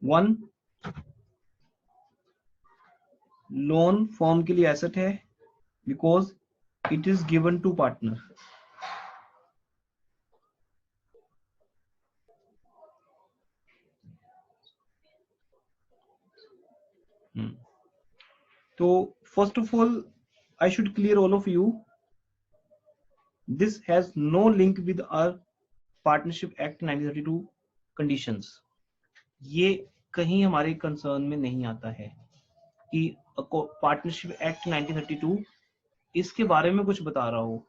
One, loan form के लिए asset है because it is given to partner. तो first of all I should clear all of you, this has no link with our Partnership Act 1932 conditions। ये कहीं हमारे concern में नहीं आता है कि पार्टनरशिप एक्ट 1932 इसके बारे में कुछ बता रहा हो।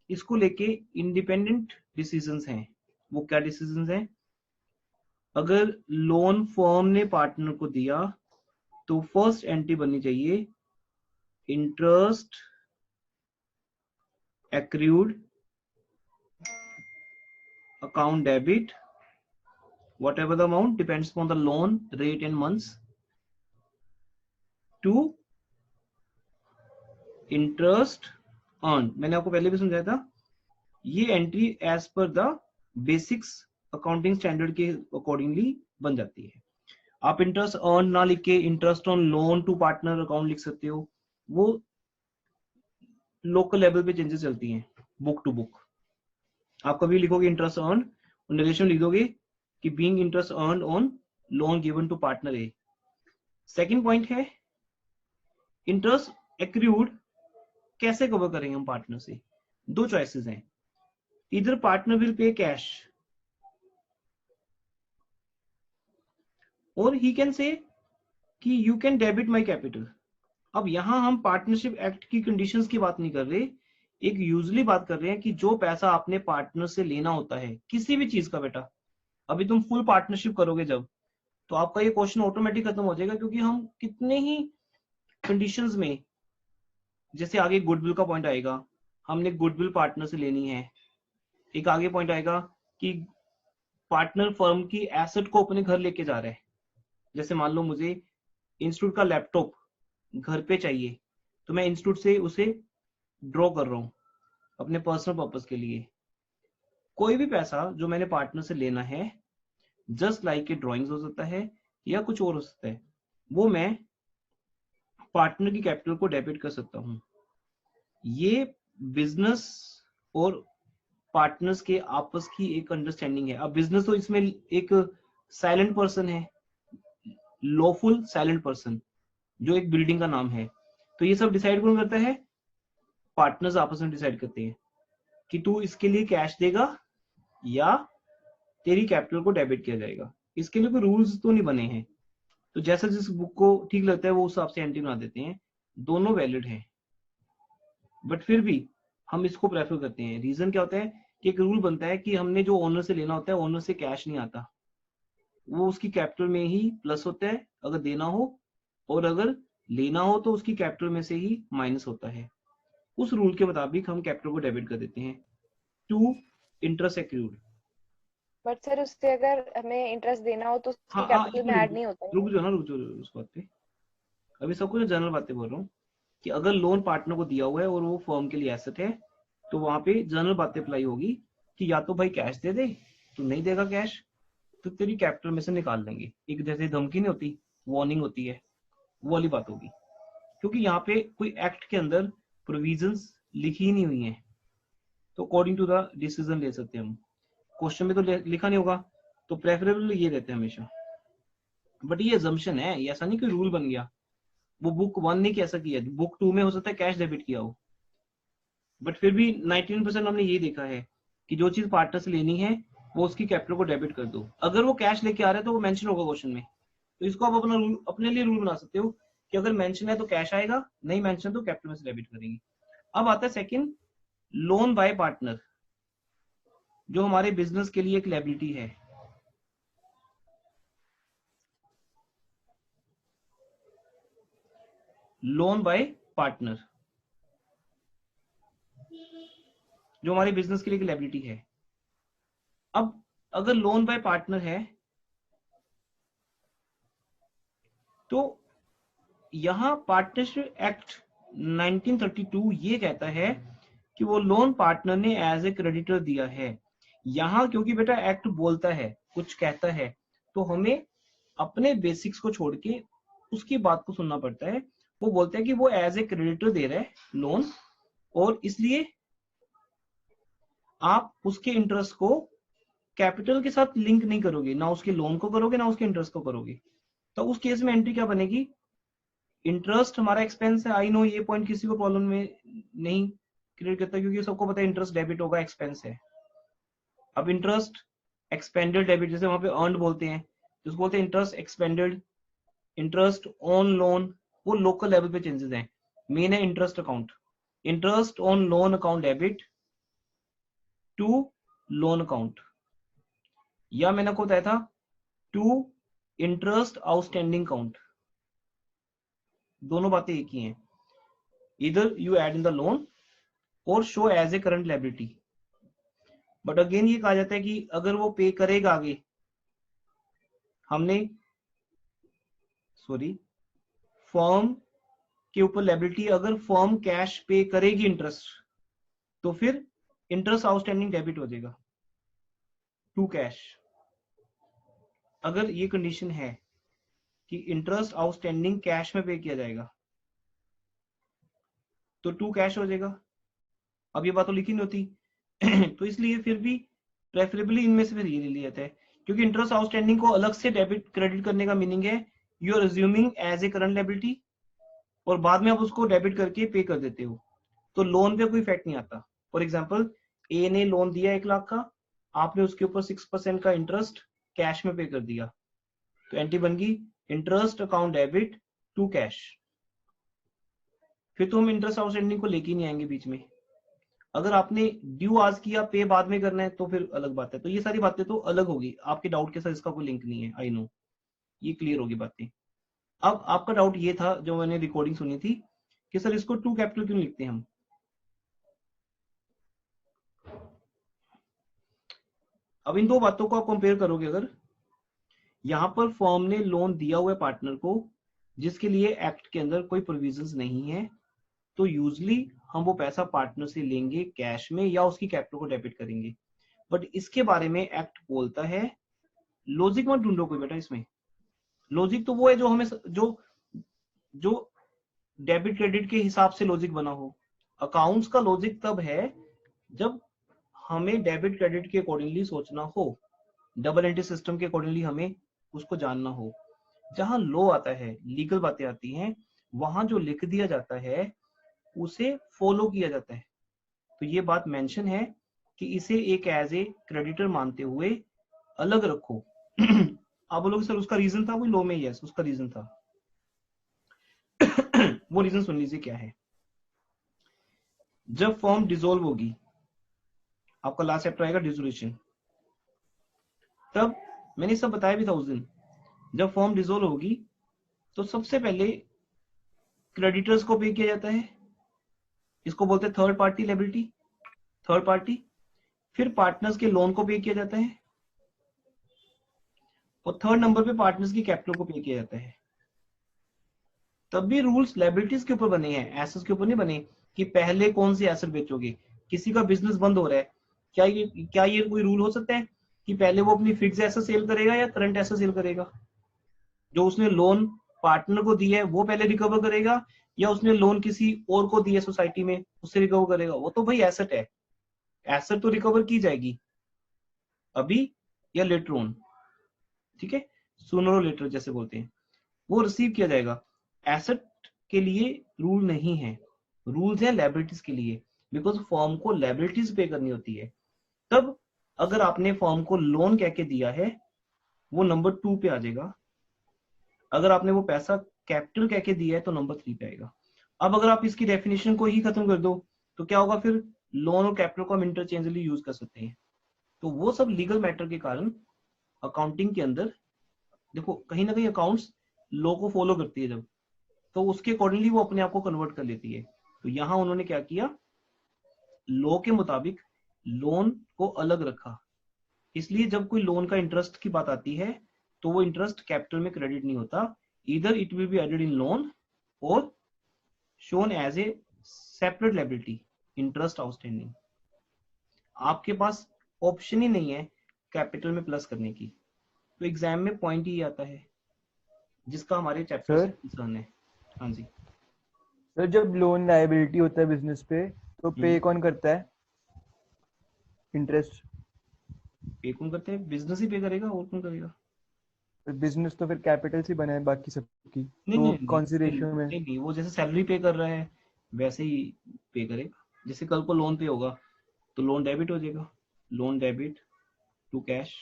इसको लेके इंडिपेंडेंट डिसीजंस हैं। वो क्या डिसीजंस हैं? अगर लोन फर्म ने पार्टनर को दिया तो फर्स्ट एंट्री बननी चाहिए interest accrued, account debit, whatever the amount depends upon the loan rate in months, to interest earned। मैंने आपको पहले भी समझाया था, ये entry as per the basics accounting standard के अकॉर्डिंगली बन जाती है। आप इंटरेस्ट अर्न ना लिख के interest on loan to partner account लिख सकते हो, वो लोकल लेवल पे चेंजेस चलती हैं बुक टू बुक। आप कभी लिखोगे इंटरेस्ट अर्न और नरेशन लिख दोगे कि being interest earn on loan given to partner A. Second point है इंटरेस्ट एक्रूड कैसे कवर करेंगे हम पार्टनर से? दो चॉइसेस हैं, इधर पार्टनर विल पे कैश और ही कैन से कि you can debit my capital. अब यहां हम पार्टनरशिप एक्ट की कंडीशंस की बात नहीं कर रहे, एक यूजली बात कर रहे हैं कि जो पैसा आपने पार्टनर से लेना होता है किसी भी चीज का, बेटा अभी तुम फुल पार्टनरशिप करोगे जब, तो आपका ये क्वेश्चन ऑटोमेटिक खत्म हो जाएगा, क्योंकि हम कितने ही कंडीशंस में, जैसे आगे गुडविल का पॉइंट आएगा, हमने गुडविल पार्टनर से लेनी है। एक आगे पॉइंट आएगा कि पार्टनर फर्म की एसेट को अपने घर लेके जा रहा है। जैसे मान लो मुझे इंस्टीट्यूट का लैपटॉप घर पे चाहिए, तो मैं इंस्टीट्यूट से उसे ड्रॉ कर रहा हूं अपने पर्सनल पर्पस के लिए। कोई भी पैसा जो मैंने पार्टनर से लेना है, जस्ट लाइक ए ड्रॉइंग्स हो सकता है या कुछ और हो सकता है, वो मैं पार्टनर की कैपिटल को डेबिट कर सकता हूं। ये बिजनेस और पार्टनर्स के आपस की एक अंडरस्टैंडिंग है। अब बिजनेस तो इसमें एक साइलेंट पर्सन है, लॉफुल साइलेंट पर्सन, जो एक बिल्डिंग का नाम है। तो ये सब डिसाइड कौन करता है? पार्टनर्स आपस में डिसाइड करते हैं कि तू इसके लिए कैश देगा या तेरी कैपिटल को डेबिट किया जाएगा। इसके लिए कोई रूल्स तो नहीं बने हैं, तो जैसा जिस बुक को ठीक लगता है वो उस हिसाब से एंट्री बना देते हैं। दोनों वैलिड हैं, बट फिर भी हम इसको प्रेफर करते हैं। रीजन क्या होता है कि एक रूल बनता है कि हमने जो ओनर से लेना होता है, ओनर से कैश नहीं आता, वो उसकी कैपिटल में ही प्लस होता है अगर देना हो, और अगर लेना हो तो उसकी कैपिटल में से ही माइनस होता है। उस रूल के मुताबिक हम कैपिटल को डेबिट कर देते हैं to interest accrued. But sir उससे अगर हमें इंटरेस्ट देना हो तो उसकी हाँ कैपिटल एक में ऐड मिनट नहीं होता है। रुक जाओ ना, रुक जाओ उस बात पे। अभी सब कुछ जनरल बातें बोल रहा हूँ कि अगर लोन पार्टनर को दिया हुआ है और वो फर्म के लिए एसेट है, तो वहां पे जनरल बातें अप्लाई होगी कि या तो भाई कैश दे दे, तो नहीं देगा कैश तो तेरी कैपिटल में से निकाल देंगे। एक जैसे धमकी नहीं होती, वार्निंग होती है, वो वाली बात होगी। क्योंकि यहाँ पे कोई एक्ट के अंदर प्रोविजंस लिखी ही नहीं हुई है, तो अकॉर्डिंग टू द डिसीजन ले सकते हैं हम। क्वेश्चन में तो लिखा नहीं होगा, तो प्रेफरेबल ये रहते हैं हमेशा। बट ये अजम्पशन है, ये ऐसा नहीं कोई रूल बन गया। वो बुक 1 ने कैसा किया, बुक 2 में हो सकता है कैश डेबिट किया हो, बट फिर भी 99% हमने ये देखा है कि जो चीज पार्टनर से लेनी है वो उसकी कैपिटल को डेबिट कर दो। अगर वो कैश लेके आ रहा है तो वो मेंशन होगा क्वेश्चन में, तो इसको आप अपना रूल, अपने लिए रूल बना सकते हो कि अगर मेंशन है तो कैश आएगा, नहीं मेंशन तो कैपिटल में से डेबिट करेंगे। अब आता है सेकंड, लोन बाय पार्टनर, जो हमारे बिजनेस के लिए एक लायबिलिटी है। लोन बाय पार्टनर जो हमारे बिजनेस के लिए एक लायबिलिटी है। अब अगर लोन बाय पार्टनर है तो यहां पार्टनरशिप एक्ट 1932 ये कहता है कि वो लोन पार्टनर ने एज ए क्रेडिटर दिया है। यहां क्योंकि बेटा एक्ट बोलता है, कुछ कहता है, तो हमें अपने बेसिक्स को छोड़ के उसकी बात को सुनना पड़ता है। वो बोलते हैं कि वो एज ए क्रेडिटर दे रहा है लोन, और इसलिए आप उसके इंटरेस्ट को कैपिटल के साथ लिंक नहीं करोगे, ना उसके लोन को करोगे ना उसके इंटरेस्ट को करोगे। तो उस केस में एंट्री क्या बनेगी, इंटरेस्ट हमारा एक्सपेंस है। आई नो ये पॉइंट किसी को प्रॉब्लम में नहीं क्रिएट करता, क्योंकि सबको पता है इंटरेस्ट डेबिट होगा, एक्सपेंस है। अब इंटरेस्ट एक्सपेंडेड डेबिट, जैसे वहां पे अर्न बोलते हैं, जिसको बोलते हैं interest expended, interest on loan, वो लोकल लेवल पे चेंजेस हैं। मेन है interest account, interest on loan account debit to loan account, या मैंने आपको बताया था टू इंटरेस्ट आउटस्टैंडिंग अकाउंट। दोनों बातें एक ही हैं, इधर you add in the loan और show as a current liability. But again ये कहा जाता है कि अगर वो पे करेगा आगे, हमने सॉरी फर्म के ऊपर लायबिलिटी, अगर फर्म कैश पे करेगी इंटरेस्ट, तो फिर इंटरेस्ट आउटस्टैंडिंग डेबिट हो जाएगा टू कैश। अगर ये कंडीशन है कि इंटरेस्ट आउटस्टैंडिंग कैश में पे किया जाएगा, तो टू कैश हो जाएगा। अब ये बात तो लिखी नहीं होती तो इसलिए फिर भी प्रेफरेबली इनमें से फिर ये ले लिया जाता है, क्योंकि इंटरेस्ट आउटस्टैंडिंग को अलग से डेबिट क्रेडिट करने का मीनिंग है you are assuming as a current liability, और बाद में आप उसको डेबिट करके पे कर देते हो, तो लोन पे कोई इफेक्ट नहीं आता। फॉर एग्जाम्पल ए ने लोन दिया 1 लाख का, आपने उसके ऊपर 6% का इंटरेस्ट कैश में पे कर दिया, तो एंट्री बन गई interest account debit to cash. फिर तो हम इंटरेस्ट आउटस्टैंडिंग को लेके नहीं आएंगे बीच में। अगर आपने ड्यू आज किया, पे बाद में करना है, तो फिर अलग बात है। तो ये सारी बातें तो अलग होगी, आपके डाउट के साथ इसका कोई लिंक नहीं है, आई नो, ये क्लियर होगी बातें। अब आपका डाउट ये था जो मैंने रिकॉर्डिंग सुनी थी कि सर इसको टू कैपिटल क्यों लिखते हैं हम। अब इन दो बातों को आप कंपेयर करोगे, अगर यहां पर फर्म ने लोन दिया हुआ है पार्टनर को, जिसके लिए एक्ट के अंदर कोई प्रोविजंस नहीं है, तो यूजली हम वो पैसा पार्टनर से लेंगे कैश में या उसकी कैपिटल को डेबिट करेंगे। बट इसके बारे में एक्ट बोलता है, लॉजिक मत ढूंढो कोई बेटा इसमें, लॉजिक तो वो है जो हमें जो डेबिट क्रेडिट के हिसाब से लॉजिक बना हो। अकाउंट्स का लॉजिक तब है जब हमें डेबिट क्रेडिट के अकॉर्डिंगली सोचना हो, डबल एंट्री सिस्टम के अकॉर्डिंगली हमें उसको जानना हो। जहां लॉ आता है, लीगल बातें आती हैं, वहां जो लिख दिया जाता है उसे फॉलो किया जाता है। तो ये बात मेंशन है कि इसे एक एज ए क्रेडिटर मानते हुए अलग रखो आप बोलोगे सर उसका रीजन था, वो लॉ में, यस उसका रीजन था वो रीजन सुन लीजिए क्या है। जब फॉर्म डिसॉल्व होगी, आपका लास्ट चैप्टर आएगा डिसोल्यूशन, तब मैंने सब बताया भी था उस दिन, जब फॉर्म डिसॉल्व होगी तो सबसे पहले क्रेडिटर्स को पे किया जाता है, इसको बोलते हैं third party liability, third party. फिर पार्टनर्स के लोन को पे किया जाता है, और थर्ड नंबर पे पार्टनर्स की कैपिटल को पे किया जाता है। तब भी रूल्स लायबिलिटीज के ऊपर बने हैं, एसेट्स के ऊपर नहीं बने कि पहले कौन सी एसेट बेचोगे। किसी का बिजनेस बंद हो रहा है, क्या ये कोई रूल हो सकता है कि पहले वो अपनी फिक्स एसेट सेल करेगा या करंट एसेट सेल करेगा। जो उसने लोन पार्टनर को दी है वो पहले रिकवर करेगा, या उसने लोन किसी और को दी है सोसाइटी में उससे रिकवर करेगा। वो तो भाई एसेट है, एसेट तो रिकवर की जाएगी अभी या लेटर ऑन, ठीक है, सूनर और लेटर जैसे बोलते हैं, वो रिसीव किया जाएगा। एसेट के लिए रूल नहीं है, रूल्स है लायबिलिटीज के लिए, बिकॉज फर्म को लायबिलिटीज पे करनी होती है। तब अगर आपने फर्म को लोन कह के दिया है, वो नंबर 2 पे आ जाएगा। अगर आपने वो पैसा कैपिटल कह के दिया है तो नंबर 3 पे आएगा। अब अगर आप इसकी डेफिनेशन को ही खत्म कर दो तो क्या होगा, फिर लोन और कैपिटल को हम इंटरचेंजली यूज कर सकते हैं। तो वो सब लीगल मैटर के कारण अकाउंटिंग के अंदर देखो कहीं ना कहीं अकाउंट्स लॉ को फॉलो करती है जब, तो उसके अकॉर्डिंगली वो अपने आप को कन्वर्ट कर लेती है। तो यहां उन्होंने क्या किया, लॉ के मुताबिक लोन को अलग रखा। इसलिए जब कोई लोन का इंटरेस्ट की बात आती है तो वो इंटरेस्ट कैपिटल में क्रेडिट नहीं होता, इधर it will be added in loan और shown as a separate liability, interest outstanding. आपके पास ऑप्शन ही नहीं है कैपिटल में प्लस करने की। तो एग्जाम में पॉइंट ही आता है जिसका हमारे चैप्टर से सर कंसर्न है। हाँ जी। सर जब लोन लायबिलिटी होता है बिजनेस पे तो पे कौन करता है इंटरेस्ट? पे कौन करते हैं? बिजनेस ही पे करेगा, और कौन करेगा? बिजनेस तो फिर कैपिटल से बना है बाकी सबकी, नहीं तो नहीं नहीं कौन सी नहीं रेशियो में? नहीं नहीं, वो जैसे सैलरी पे कर रहा है वैसे ही पे करेगा। जैसे कल को लोन पे होगा तो लोन डेबिट हो जाएगा, लोन डेबिट टू कैश,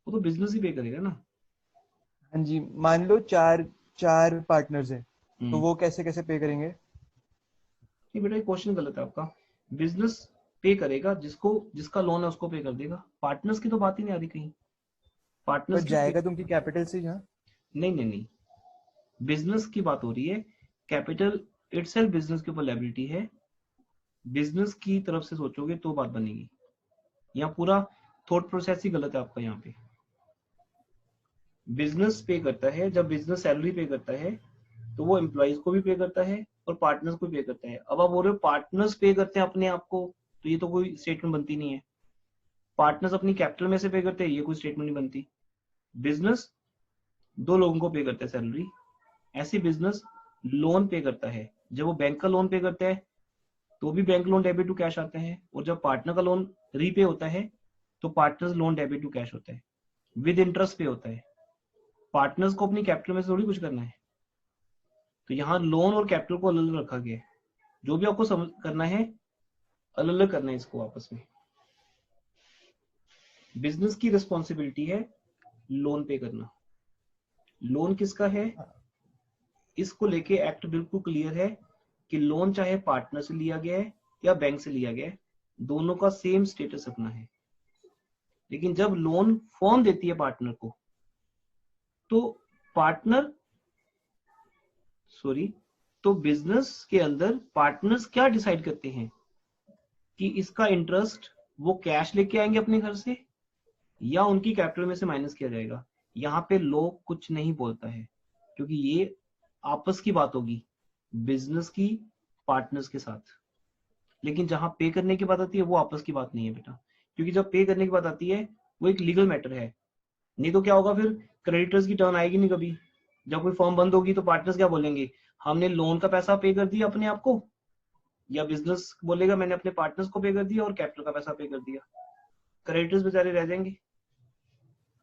वो तो बिजनेस ही पे करेगा ना। हाँ जी, मान लो चार चार पार्टनर्स हैं, तो हम्म। वो कैसे कैसे पे करेंगे? नहीं बेटा, ये क्वेश्चन गलत है आपका। बिजनेस पे करेगा, जिसको जिसका लोन है उसको पे कर देगा। पार्टनर्स की तो बात ही नहीं आ रही कहीं। पर पार्टनर्स क्यों पे? जाएगा तो उनकी कैपिटल से ही, हाँ। नहीं नहीं नहीं, बिजनेस की बात हो रही है। कैपिटल इटसेल्फ बिजनेस के ऊपर लायबिलिटी है। बिजनेस की तरफ से सोचोगे तो बात बनेगी। यहाँ पूरा थॉट प्रोसेस ही गलत है आपका। यहाँ पे बिजनेस पे करता है, जब बिजनेस सैलरी पे करता है तो वो एम्प्लॉइज को भी पे करता है और पार्टनर्स को भी पे करता है। अब आप बोल रहे हो पार्टनर्स पे करते हैं अपने आप को, तो ये तो कोई स्टेटमेंट बनती नहीं है। पार्टनर्स अपनी कैपिटल में से पे करते हैं, ये कोई स्टेटमेंट नहीं बनती। बिजनेस दो लोगों को पे करता है सैलरी, ऐसे बिजनेस लोन पे करता है। जब वो बैंक का लोन पे करता है तो भी bank loan debit to cash आते हैं, और जब पार्टनर का लोन रीपे होता है तो partners loan debit to cash होता है, विद इंटरेस्ट पे होता है। पार्टनर्स को अपनी कैपिटल में से थोड़ी कुछ करना है। तो यहाँ लोन और कैपिटल को अलग अलग रखा गया है। जो भी आपको समझ करना है अलग अलग करना है इसको आपस में। बिजनेस की रिस्पॉन्सिबिलिटी है लोन पे करना। लोन किसका है, इसको लेके एक्ट बिल्कुल क्लियर है कि लोन चाहे पार्टनर से लिया गया है या बैंक से लिया गया है, दोनों का सेम स्टेटस रखना है। लेकिन जब लोन फर्म देती है पार्टनर को, तो पार्टनर सॉरी तो बिजनेस के अंदर पार्टनर्स क्या डिसाइड करते हैं कि इसका इंटरेस्ट वो कैश लेके आएंगे अपने घर से या उनकी कैपिटल में से माइनस किया जाएगा। यहाँ पे लॉ कुछ नहीं बोलता है, क्योंकि ये आपस की बात होगी बिजनेस की पार्टनर्स के साथ। लेकिन जहां पे करने की बात आती है वो आपस की बात नहीं है बेटा, क्योंकि जब पे करने की बात आती है वो एक लीगल मैटर है। नहीं तो क्या होगा, फिर क्रेडिटर्स की टर्न आएगी नहीं कभी। जब कोई फॉर्म बंद होगी तो पार्टनर्स क्या बोलेंगे, हमने लोन का पैसा पे कर दिया अपने आप को, या बिजनेस बोलेगा मैंने अपने पार्टनर्स को पे कर दिया और कैपिटल का पैसा पे कर दिया। क्रेडिटर्स बेचारे रह जाएंगे।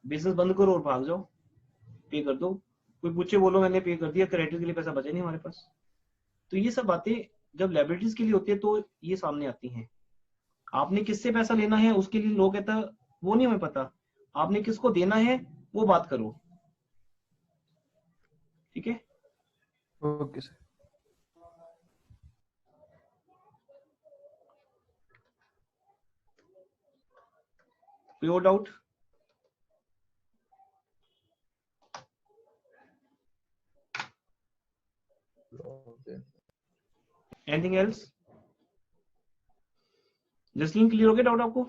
बिजनेस बंद करो और भाग जाओ, पे कर दो। कोई पूछे बोलो मैंने पे कर दिया, क्रेडिटर के लिए पैसा बचा नहीं हमारे पास। तो ये सब बातें जब लायबिलिटीज के लिए होती है तो ये सामने आती हैं। आपने किससे पैसा लेना है उसके लिए लोग कहता वो नहीं हमें पता, आपने किसको देना है वो बात करो। ठीक है। Okay sir. कोई और doubt? Anything else? Jasleen clear हो गया डाउट आपको?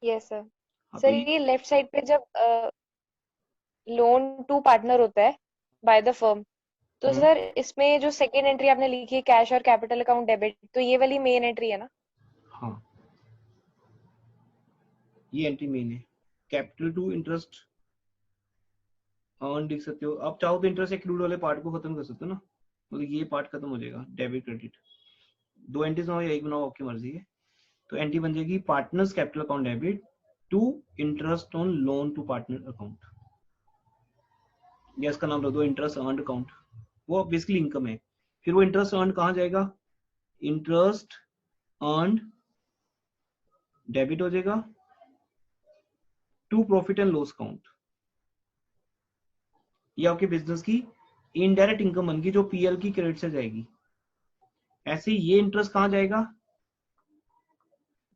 Yes sir. हाँ तो सर ये लेफ्ट साइड पे जब लोन टू पार्टनर होता है बाय द फर्म, तो सर इसमें जो सेकेंड एंट्री आपने लिखी है कैश और कैपिटल अकाउंट डेबिट, तो ये वाली मेन एंट्री है ना? हाँ ये एंट्री मेन है। कैपिटल टू इंटरेस्ट अर्न लिख सकते हो आप, चाहो तो इंटरेस्ट एक्लूड वाले पार्ट को खत्म कर सकते हो ना, मतलब ये पार्ट खत्म हो जाएगा डेबिट क्रेडिट। दो एंट्रीज बनाओ या एक बनाओ, आपकी मर्जी है। तो एंट्री बन जाएगी partners capital account debit to interest on loan to partner account, या इसका नाम रख दो इंटरेस्ट अर्न अकाउंट। वो बेसिकली इनकम है। फिर वो इंटरेस्ट अर्न कहाँ जाएगा, इंटरेस्ट अर्न डेबिट हो जाएगा to profit and loss account. ये आपके बिजनेस की इनडायरेक्ट इनकम बन गई जो पीएल की क्रेडिट से जाएगी। ऐसे ये इंटरेस्ट कहाँ जाएगा,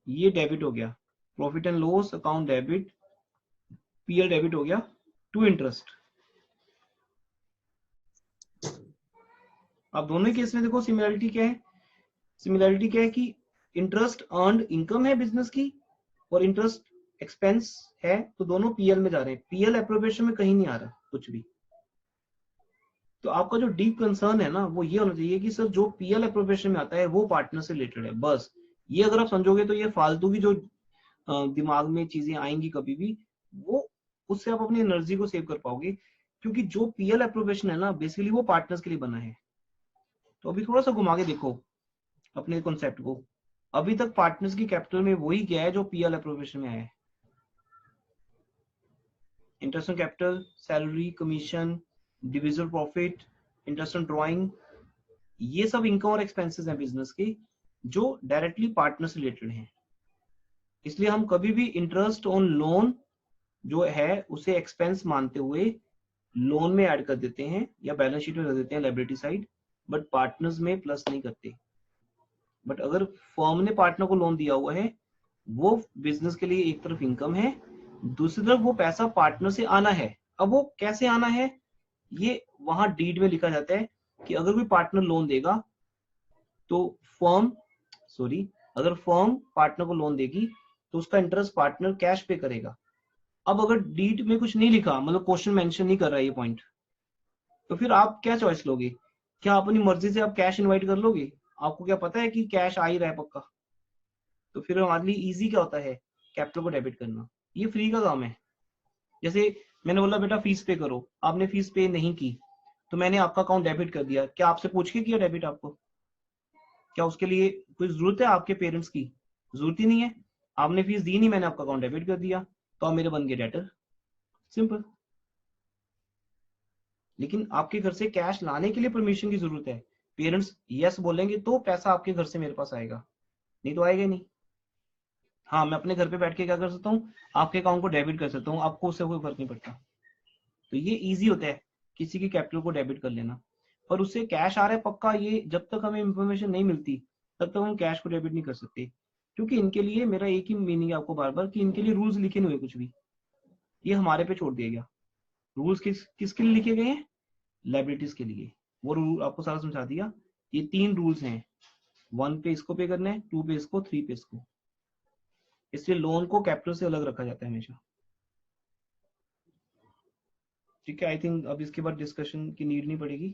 ये डेबिट हो गया, profit and loss account debit, PL debit हो गया टू इंटरेस्ट। अब दोनों केस में देखो सिमिलरिटी क्या है, सिमिलरिटी क्या है कि इंटरेस्ट अर्नड इनकम है बिजनेस की और इंटरेस्ट एक्सपेंस है, तो दोनों पीएल में जा रहे हैं। पीएल एप्रोप्रिएशन में कहीं नहीं आ रहा कुछ भी। तो आपका जो डीप कंसर्न है ना वो ये होना चाहिए कि सर जो पीएल एप्रोप्रिएशन में आता है वो पार्टनर से रिलेटेड है, बस। ये अगर आप समझोगे तो ये फालतू की जो दिमाग में चीजें आएंगी कभी भी, वो उससे आप अपनी एनर्जी को सेव कर पाओगे। क्योंकि जो पीएल अप्रोवेशन है ना बेसिकली वो पार्टनर्स के लिए बना है। तो अभी थोड़ा सा घुमा के देखो अपने कॉन्सेप्ट को, अभी तक पार्टनर्स की कैपिटल में वही गया है जो पीएल अप्रोवेशन में आया है। Interest on capital, salary, commission, divisible profit, interest on drawing, ये सब इनकम और एक्सपेंसेस हैं बिजनेस की जो डायरेक्टली पार्टनर से रिलेटेड हैं। इसलिए हम कभी भी इंटरेस्ट ऑन लोन जो है उसे एक्सपेंस मानते हुए लोन में ऐड कर देते हैं या बैलेंस शीट में रख देते हैं लायबिलिटी साइड, बट पार्टनर्स में प्लस नहीं करते। बट अगर फर्म ने पार्टनर को लोन दिया हुआ है वो बिजनेस के लिए एक तरफ इनकम है, दूसरी तरफ वो पैसा पार्टनर से आना है। अब वो कैसे आना है ये वहां डीड में लिखा जाता है कि अगर कोई पार्टनर लोन देगा तो अगर फर्म पार्टनर को लोन देगी तो उसका इंटरेस्ट पार्टनर कैश पे करेगा। अब अगर डीड में कुछ नहीं लिखा, मतलब क्वेश्चन मेंशन नहीं कर रहा है ये पॉइंट, तो फिर आप क्या चॉइस लोगे? क्या अपनी मर्जी से आप कैश इनवाइट कर लोगे? आपको क्या पता है कि कैश आ ही रहा है पक्का? तो फिर हमारे लिए इजी क्या होता है कैपिटल को डेबिट करना, ये फ्री का काम है। जैसे मैंने बोला बेटा फीस पे करो, आपने फीस पे नहीं की तो मैंने आपका अकाउंट डेबिट कर दिया, क्या आपसे पूछ के किया डेबिट आपको? क्या उसके लिए कोई जरूरत है आपके पेरेंट्स की? जरूरत ही नहीं है। आपने फीस दी नहीं, मैंने आपका अकाउंट डेबिट कर दिया तो आप मेरे बन गए डेटर, सिंपल। लेकिन आपके घर से कैश लाने के लिए परमिशन की जरूरत है। पेरेंट्स यस बोलेंगे तो पैसा आपके घर से मेरे पास आएगा, नहीं तो आएगा ही नहीं। हाँ, मैं अपने घर पे बैठ के क्या कर सकता हूँ, आपके अकाउंट को डेबिट कर सकता हूँ, आपको उससे कोई फर्क नहीं पड़ता। तो ये इजी होता है किसी की कैपिटल को डेबिट कर लेना। पर उससे कैश आ रहा है पक्का, ये जब तक हमें इंफॉर्मेशन नहीं मिलती तब तक हम कैश को डेबिट नहीं कर सकते। क्योंकि इनके लिए मेरा एक ही मीनिंग है आपको बार बार कि इनके लिए रूल्स लिखे नहीं हुए कुछ भी, ये हमारे पे छोड़ दिया गया। रूल्स किसके लिए लिखे गए हैं? लायबिलिटीज के लिए। वो रूल आपको सारा समझा दिया। ये 3 रूल्स हैं, 1 पे इसको पे करना है, 2 पे इसको, 3 पे इसको। इसलिए लोन को कैपिटल से अलग रखा जाता है हमेशा। ठीक है, आई थिंक अब इसके बाद डिस्कशन की नीड नहीं पड़ेगी।